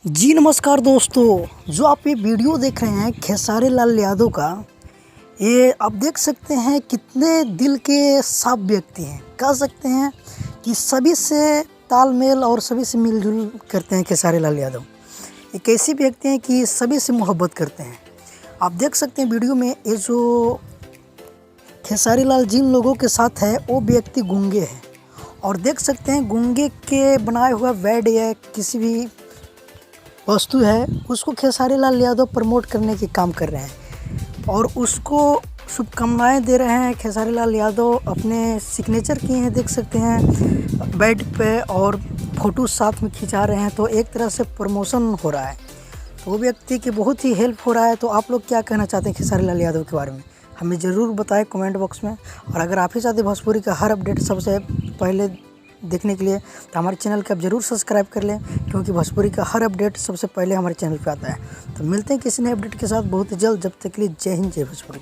जी नमस्कार दोस्तों, जो आप ये वीडियो देख रहे हैं खेसारी लाल यादव का, ये आप देख सकते हैं कितने दिल के साफ व्यक्ति हैं। कह सकते हैं कि सभी से तालमेल और सभी से मिलजुल करते हैं खेसारी लाल यादव। एक ऐसे व्यक्ति हैं कि सभी से मोहब्बत करते हैं। आप देख सकते हैं वीडियो में ये जो खेसारी लाल जिन लोगों के साथ है वो व्यक्ति गूंगे हैं, और देख सकते हैं गूंगे के बनाए हुआ बेड या किसी भी वस्तु है उसको खेसारी लाल यादव प्रमोट करने के काम कर रहे हैं और उसको शुभकामनाएं दे रहे हैं। खेसारी लाल यादव अपने सिग्नेचर किए हैं, देख सकते हैं बेड पे, और फ़ोटो साथ में खिंचा रहे हैं। तो एक तरह से प्रमोशन हो रहा है, तो वो व्यक्ति की बहुत ही हेल्प हो रहा है। तो आप लोग क्या कहना चाहते हैं खेसारी लाल यादव के बारे में, हमें ज़रूर बताएं कमेंट बॉक्स में। और अगर आप ही चाहते भोजपुरी का हर अपडेट सबसे पहले देखने के लिए तो हमारे चैनल को आप ज़रूर सब्सक्राइब कर लें, क्योंकि भोजपुरी का हर अपडेट सबसे पहले हमारे चैनल पे आता है। तो मिलते हैं किसी नए अपडेट के साथ बहुत जल्द। जब तक के लिए जय हिंद, जय भोजपुरी।